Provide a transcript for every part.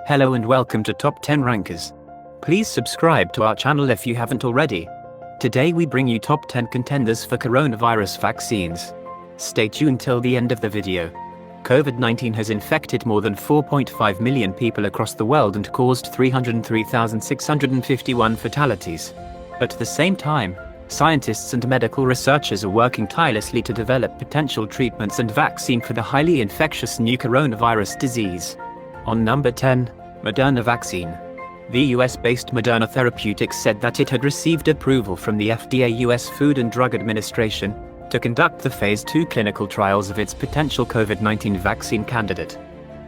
Hello and welcome to Top 10 Rankers. Please subscribe to our channel if you haven't already. Today we bring you top 10 contenders for coronavirus vaccines. Stay tuned till the end of the video. COVID-19 has infected more than 4.5 million people across the world and caused 303,651 fatalities. At the same time, scientists and medical researchers are working tirelessly to develop potential treatments and vaccine for the highly infectious new coronavirus disease. On number 10, Moderna vaccine. The US-based Moderna Therapeutics said that it had received approval from the FDA US Food and Drug Administration to conduct the Phase 2 clinical trials of its potential COVID-19 vaccine candidate.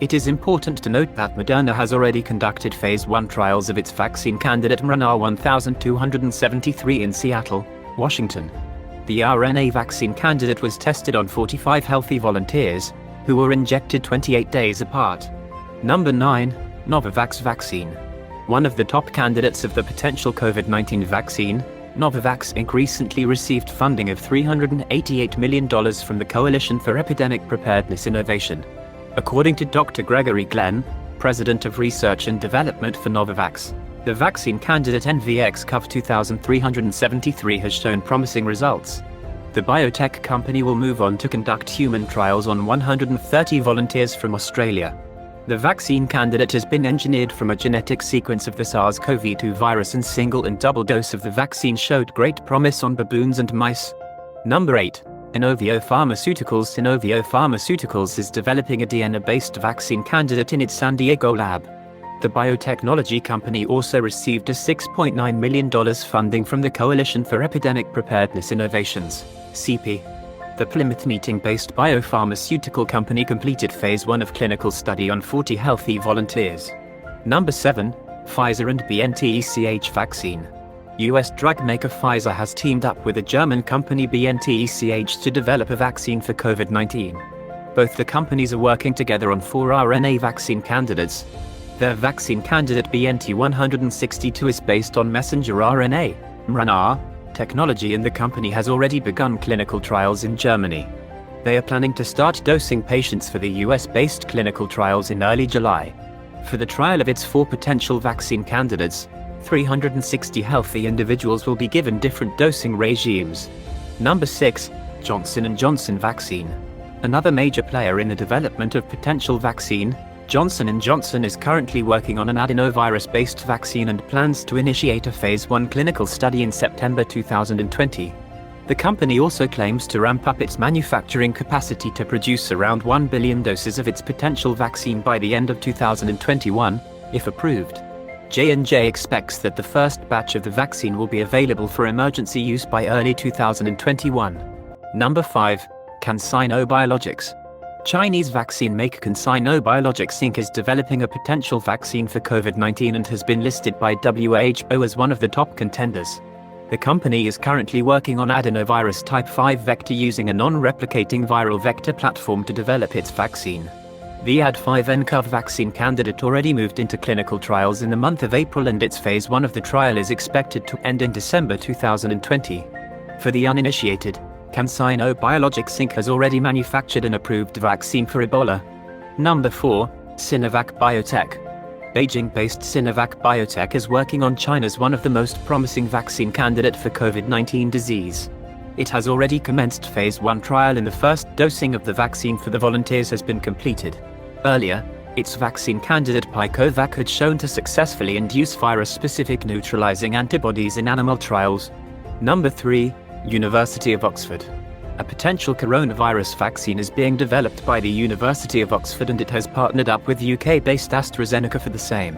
It is important to note that Moderna has already conducted Phase 1 trials of its vaccine candidate mRNA 1273 in Seattle, Washington. The RNA vaccine candidate was tested on 45 healthy volunteers, who were injected 28 days apart. Number 9, Novavax vaccine. One of the top candidates of the potential COVID-19 vaccine, Novavax Inc. recently received funding of $388 million from the Coalition for Epidemic Preparedness Innovation. According to Dr. Gregory Glenn, President of Research and Development for Novavax, the vaccine candidate NVX-CoV 2373 has shown promising results. The biotech company will move on to conduct human trials on 130 volunteers from Australia. The vaccine candidate has been engineered from a genetic sequence of the SARS-CoV-2 virus, and single and double dose of the vaccine showed great promise on baboons and mice. Number 8. Inovio Pharmaceuticals. Inovio Pharmaceuticals is developing a DNA-based vaccine candidate in its San Diego lab. The biotechnology company also received a $6.9 million funding from the Coalition for Epidemic Preparedness Innovations, CEPI. The Plymouth Meeting-based biopharmaceutical company completed Phase 1 of clinical study on 40 healthy volunteers. Number 7. Pfizer and BNT-ECH vaccine. US drug maker Pfizer has teamed up with the German company BNT-ECH to develop a vaccine for COVID-19. Both the companies are working together on 4 RNA vaccine candidates. Their vaccine candidate BNT162 is based on messenger RNA, mRNA, technology, and the company has already begun clinical trials in Germany. They are planning to start dosing patients for the US-based clinical trials in early July. For the trial of its 4 potential vaccine candidates, 360 healthy individuals will be given different dosing regimes. Number 6. Johnson & Johnson vaccine. Another major player in the development of potential vaccine, Johnson & Johnson is currently working on an adenovirus-based vaccine and plans to initiate a Phase 1 clinical study in September 2020. The company also claims to ramp up its manufacturing capacity to produce around 1 billion doses of its potential vaccine by the end of 2021, if approved. J&J expects that the first batch of the vaccine will be available for emergency use by early 2021. Number 5. CanSino Biologics. Chinese vaccine maker CanSino Biologics Inc. is developing a potential vaccine for COVID-19 and has been listed by WHO as one of the top contenders. The company is currently working on adenovirus type 5 vector using a non-replicating viral vector platform to develop its vaccine. The Ad5-nCoV vaccine candidate already moved into clinical trials in the month of April, and its Phase 1 of the trial is expected to end in December 2020. For the uninitiated, CanSino Biologics Inc. has already manufactured an approved vaccine for Ebola. Number 4. Sinovac Biotech. Beijing-based Sinovac Biotech is working on China's one of the most promising vaccine candidate for COVID-19 disease. It has already commenced Phase 1 trial, and the first dosing of the vaccine for the volunteers has been completed. Earlier, its vaccine candidate Picovac had shown to successfully induce virus-specific neutralizing antibodies in animal trials. Number 3. University of Oxford. A potential coronavirus vaccine is being developed by the University of Oxford, and it has partnered up with UK-based AstraZeneca for the same.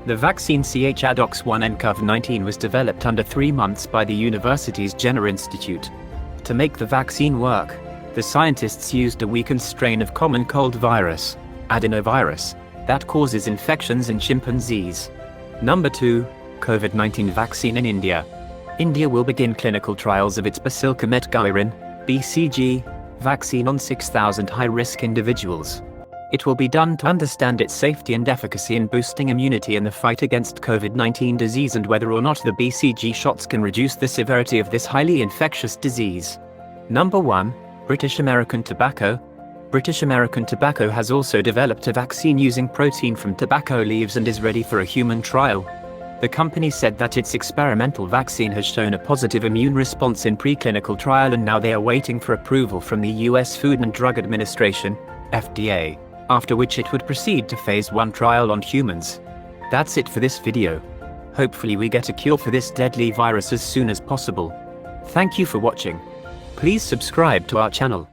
The vaccine ChAdOx1nCoV-19 was developed under 3 months by the university's Jenner Institute. To make the vaccine work, the scientists used a weakened strain of common cold virus, adenovirus, that causes infections in chimpanzees. Number 2. COVID-19 vaccine in India. India will begin clinical trials of its Bacillus-Calmette-Guerin, BCG, vaccine on 6,000 high-risk individuals. It will be done to understand its safety and efficacy in boosting immunity in the fight against COVID-19 disease, and whether or not the BCG shots can reduce the severity of this highly infectious disease. Number 1. British American Tobacco. British American Tobacco has also developed a vaccine using protein from tobacco leaves and is ready for a human trial. The company said that its experimental vaccine has shown a positive immune response in preclinical trial, and now they are waiting for approval from the US Food and Drug Administration, FDA, after which it would proceed to phase 1 trial on humans. That's it for this video. Hopefully we get a cure for this deadly virus as soon as possible. Thank you for watching. Please subscribe to our channel.